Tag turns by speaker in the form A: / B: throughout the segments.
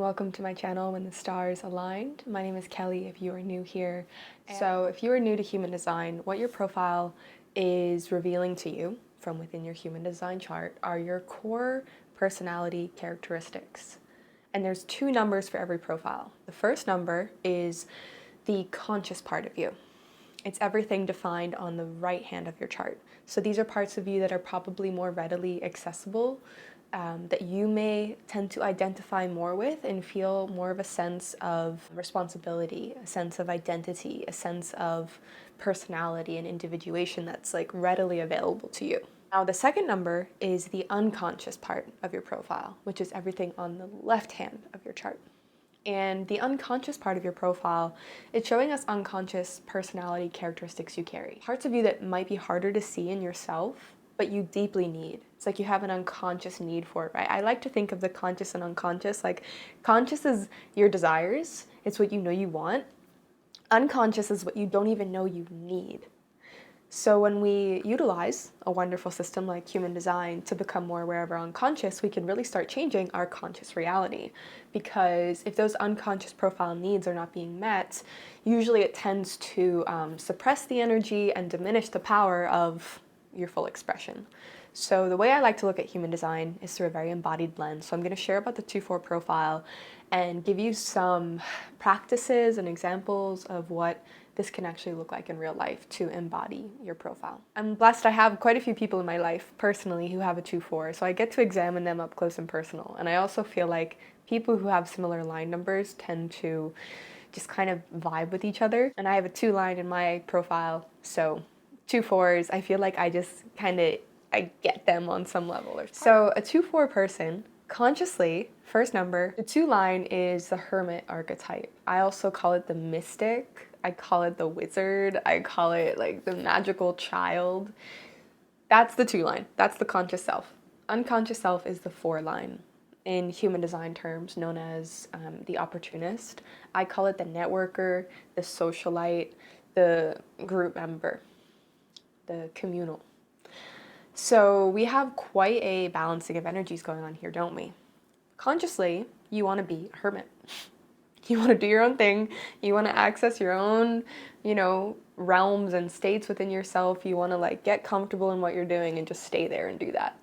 A: welcome to my channel When the Stars Aligned. My name is Kelly if you are new here. So if you are new to human design, what your profile is revealing to you from within your human design chart are your core personality characteristics. And there's two numbers for every profile. The first number is the conscious part of you. It's everything defined on the right hand of your chart. So these are parts of you that are probably more readily accessible, that you may tend to identify more with and feel more of a sense of responsibility, a sense of identity, a sense of personality and individuation that's like readily available to you. Now, the second number is the unconscious part of your profile, which is everything on the left hand of your chart. And the unconscious part of your profile, it's showing us unconscious personality characteristics you carry. Parts of you that might be harder to see in yourself, but you deeply need. It's like you have an unconscious need for it, right? I like to think of the conscious and unconscious. Like, conscious is your desires. It's what you know you want. Unconscious is what you don't even know you need. So when we utilize a wonderful system like human design to become more aware of our unconscious, we can really start changing our conscious reality. Because if those unconscious profile needs are not being met, usually it tends to suppress the energy and diminish the power of your full expression. So the way I like to look at human design is through a very embodied lens. So I'm going to share about the 2-4 profile and give you some practices and examples of what this can actually look like in real life to embody your profile. I'm blessed I have quite a few people in my life personally who have a 2-4, so I get to examine them up close and personal. And I also feel like people who have similar line numbers tend to just kind of vibe with each other. And I have a 2 line in my profile, so 2-4s, I feel like I just I get them on some level. So a 2-4 person, consciously, first number, the 2 line is the Hermit archetype. I also call it the mystic. I call it the wizard. I call it like the magical child. That's the 2 line. That's the conscious self. Unconscious self is the 4 line. In human design terms, known as the Opportunist. I call it the networker, the socialite, the group member, the communal. So we have quite a balancing of energies going on here, don't we? Consciously, you want to be a hermit. You want to do your own thing. You want to access your own, realms and states within yourself. You want to like get comfortable in what you're doing and just stay there and do that.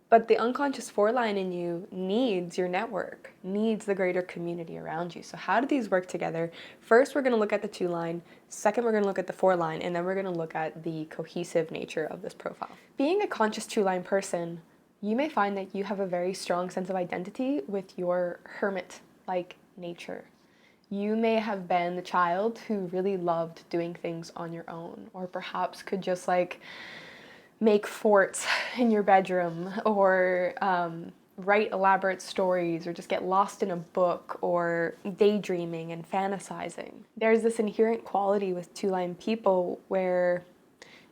A: But the unconscious 4 line in you needs your network, needs the greater community around you. So how do these work together? First, we're going to look at the 2 line. Second, we're going to look at the 4 line. And then we're going to look at the cohesive nature of this profile. Being a conscious 2 line person, you may find that you have a very strong sense of identity with your hermit-like nature. You may have been the child who really loved doing things on your own, or perhaps could just like make forts in your bedroom, or write elaborate stories, or just get lost in a book, or daydreaming and fantasizing. There's this inherent quality with 2 line people where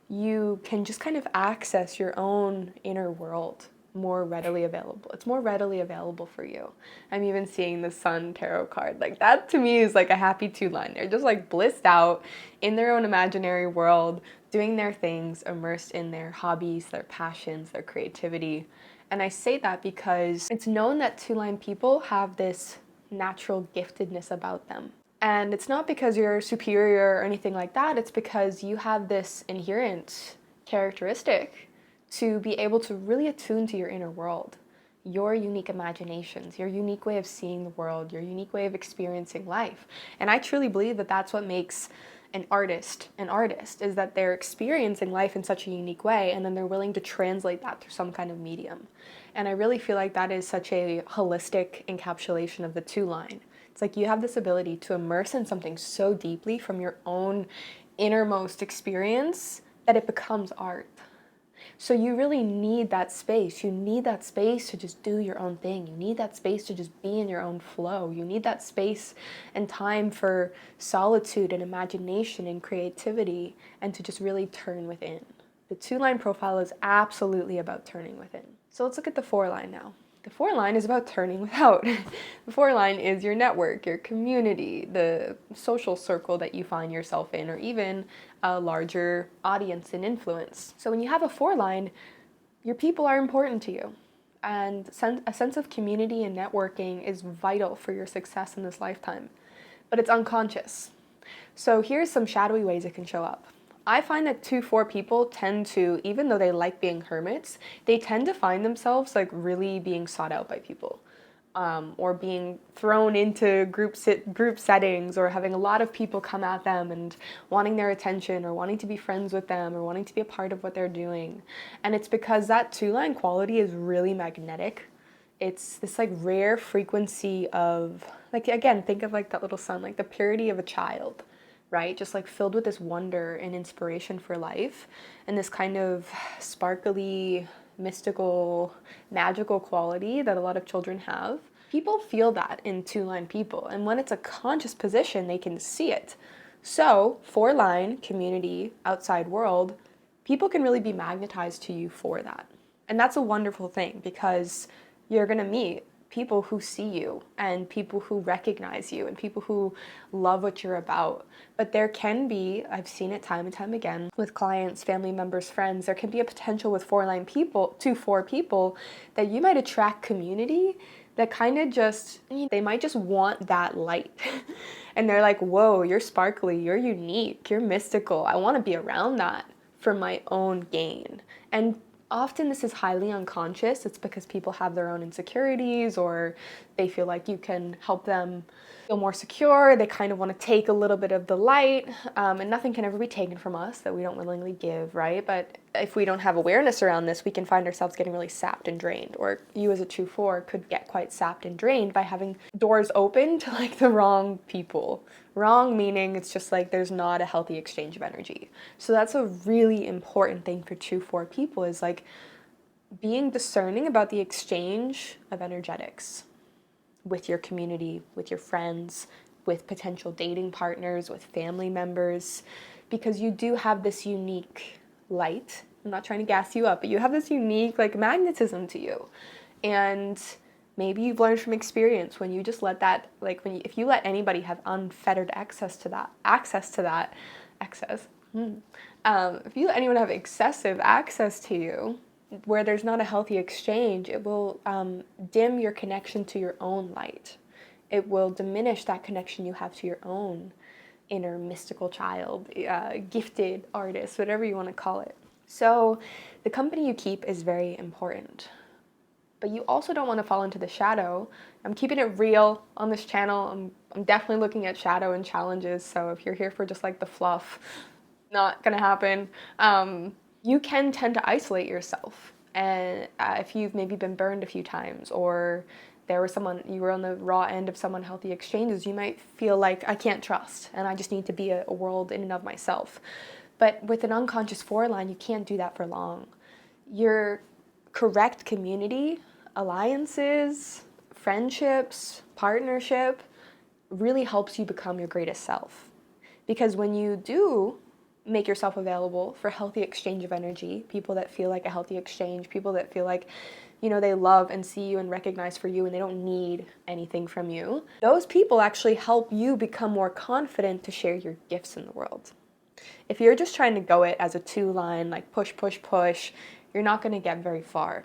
A: you can just kind of access your own inner world more readily available. It's more readily available for you. I'm even seeing the Sun tarot card. Like, that to me is like a happy 2 line. They're just like blissed out in their own imaginary world, doing their things, immersed in their hobbies, their passions, their creativity. And I say that because it's known that 2 line people have this natural giftedness about them. And it's not because you're superior or anything like that. It's because you have this inherent characteristic to be able to really attune to your inner world, your unique imaginations, your unique way of seeing the world, your unique way of experiencing life. And I truly believe that that's what makes an artist, is that they're experiencing life in such a unique way, and then they're willing to translate that through some kind of medium. And I really feel like that is such a holistic encapsulation of the 2 line. It's like you have this ability to immerse in something so deeply from your own innermost experience that it becomes art. So you really need that space. You need that space to just do your own thing. You need that space to just be in your own flow. You need that space and time for solitude and imagination and creativity, and to just really turn within. The 2 line profile is absolutely about turning within. So let's look at the 4 line now. The 4 line is about turning without. The 4 line is your network, your community, the social circle that you find yourself in, or even a larger audience and influence. So when you have a 4 line, your people are important to you. And a sense of community and networking is vital for your success in this lifetime, but it's unconscious. So here's some shadowy ways it can show up. I find that 2-4 people tend to, even though they like being hermits, they tend to find themselves like really being sought out by people. Or being thrown into group settings, or having a lot of people come at them and wanting their attention, or wanting to be friends with them, or wanting to be a part of what they're doing. And it's because that 2-line quality is really magnetic. It's this like rare frequency of, like, again, think of like that little sun, like the purity of a child, right? Just like filled with this wonder and inspiration for life, and this kind of sparkly, mystical, magical quality that a lot of children have. People feel that in 2-line people, and when it's a conscious position, they can see it. So 4-line community, outside world, people can really be magnetized to you for that. And that's a wonderful thing, because you're going to meet people who see you, and people who recognize you, and people who love what you're about. But there can be, I've seen it time and time again with clients, family members, friends, there can be a potential with 4-line people, 2-4 people, that you might attract community that kind of just, they might just want that light. And they're like, whoa, you're sparkly, you're unique, you're mystical. I want to be around that for my own gain. And often this is highly unconscious. It's because people have their own insecurities, or they feel like you can help them feel more secure. They kind of want to take a little bit of the light, and nothing can ever be taken from us that we don't willingly give, right? But if we don't have awareness around this, we can find ourselves getting really sapped and drained. Or you as a 2-4 could get quite sapped and drained by having doors open to like the wrong people. Wrong meaning it's just like there's not a healthy exchange of energy. So that's a really important thing for 2-4 people, is like being discerning about the exchange of energetics with your community, with your friends, with potential dating partners, with family members, because you do have this unique light. I'm not trying to gas you up, but you have this unique like magnetism to you. And maybe you've learned from experience, when you just let that, like if you let anybody have unfettered access to that, if you let anyone have excessive access to you, where there's not a healthy exchange, it will dim your connection to your own light. It will diminish that connection you have to your own inner mystical child, gifted artist, whatever you want to call it. So the company you keep is very important. But you also don't want to fall into the shadow. I'm keeping it real on this channel. I'm definitely looking at shadow and challenges. So if you're here for just like the fluff, not gonna happen. You can tend to isolate yourself. And if you've maybe been burned a few times, or you were on the raw end of some unhealthy exchanges, you might feel like, I can't trust, and I just need to be a world in and of myself. But with an unconscious 4-line, you can't do that for long. Your correct community, alliances, friendships, partnership really helps you become your greatest self. Because when you do make yourself available for healthy exchange of energy, people that feel like a healthy exchange, people that feel like, they love and see you and recognize for you, and they don't need anything from you, those people actually help you become more confident to share your gifts in the world. If you're just trying to go it as a 2-line, like push, push, push, you're not going to get very far.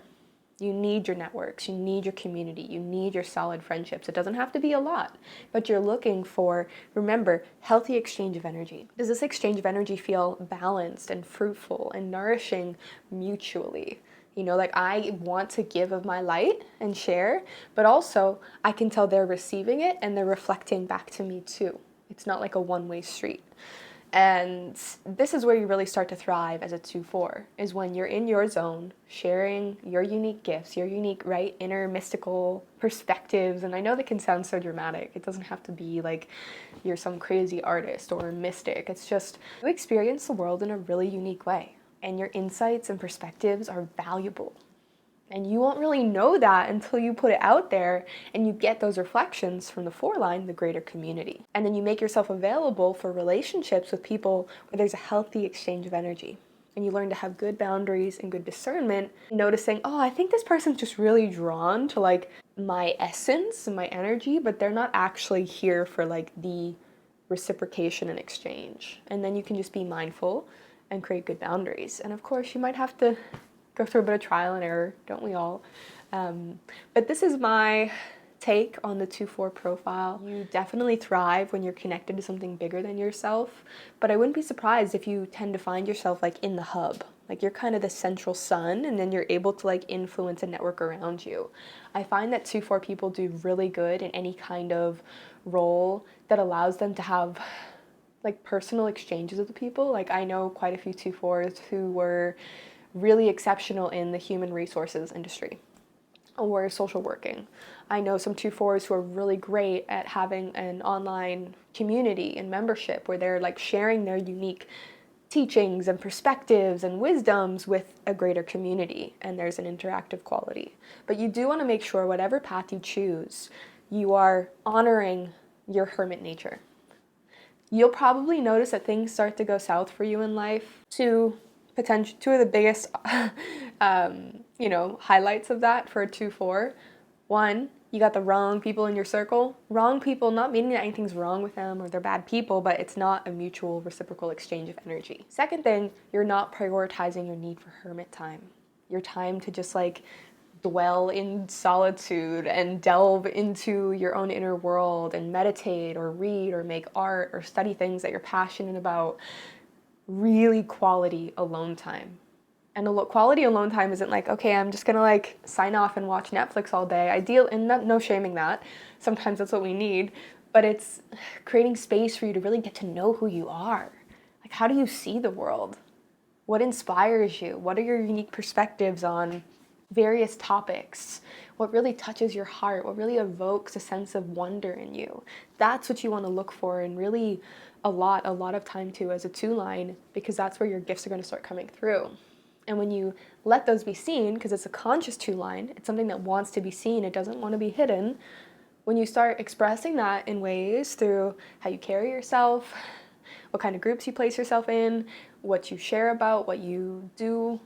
A: You need your networks, you need your community, you need your solid friendships. It doesn't have to be a lot, but you're looking for, remember, healthy exchange of energy. Does this exchange of energy feel balanced and fruitful and nourishing mutually? Like I want to give of my light and share, but also I can tell they're receiving it and they're reflecting back to me too. It's not like a one-way street. And this is where you really start to thrive as a 2-4, is when you're in your zone, sharing your unique gifts, your unique, right, inner mystical perspectives. And I know that can sound so dramatic. It doesn't have to be like you're some crazy artist or mystic. It's just you experience the world in a really unique way, and your insights and perspectives are valuable. And you won't really know that until you put it out there and you get those reflections from the 4-line, the greater community. And then you make yourself available for relationships with people where there's a healthy exchange of energy. And you learn to have good boundaries and good discernment, noticing, oh, I think this person's just really drawn to like my essence and my energy, but they're not actually here for like the reciprocation and exchange. And then you can just be mindful and create good boundaries. And of course, you might have to go through a bit of trial and error, don't we all? But this is my take on the 2-4 profile. You definitely thrive when you're connected to something bigger than yourself, but I wouldn't be surprised if you tend to find yourself like in the hub. Like you're kind of the central sun, and then you're able to like influence a network around you. I find that 2-4 people do really good in any kind of role that allows them to have like personal exchanges with the people. Like I know quite a few 2-4s who were really exceptional in the human resources industry or social working. I know some 2-4s who are really great at having an online community and membership where they're like sharing their unique teachings and perspectives and wisdoms with a greater community, and there's an interactive quality. But you do want to make sure whatever path you choose, you are honoring your hermit nature. You'll probably notice that things start to go south for you in life. Two of the biggest highlights of that for a 2-4. One, you got the wrong people in your circle. Wrong people, not meaning that anything's wrong with them or they're bad people, but it's not a mutual reciprocal exchange of energy. Second thing, you're not prioritizing your need for hermit time. Your time to just like dwell in solitude and delve into your own inner world and meditate or read or make art or study things that you're passionate about. Really quality alone time. And quality alone time isn't like, okay, I'm just gonna like sign off and watch Netflix all day. And no shaming that. Sometimes that's what we need. But it's creating space for you to really get to know who you are. Like, how do you see the world? What inspires you? What are your unique perspectives on various topics? What really touches your heart? What really evokes a sense of wonder in you? That's what you want to look for, and really a lot of time too as a 2-line, because that's where your gifts are going to start coming through. And when you let those be seen, because it's a conscious 2-line, it's something that wants to be seen, it doesn't want to be hidden. When you start expressing that in ways through how you carry yourself, what kind of groups you place yourself in, what you share about, what you do,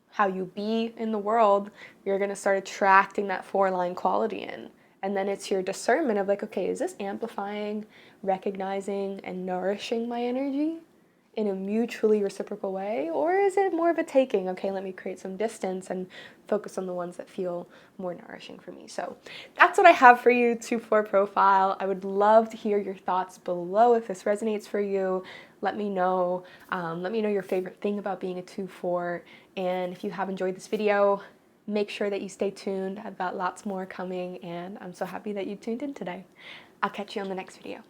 A: how you be in the world, you're going to start attracting that 4-line quality in. And then it's your discernment of like, okay, is this amplifying, recognizing, and nourishing my energy in a mutually reciprocal way? Or is it more of a taking? Okay, let me create some distance and focus on the ones that feel more nourishing for me. So that's what I have for you, 2-4 profile. I would love to hear your thoughts below if this resonates for you. Let me know. Let me know your favorite thing about being a 2-4. And if you have enjoyed this video, make sure that you stay tuned. I've got lots more coming, and I'm so happy that you tuned in today. I'll catch you on the next video.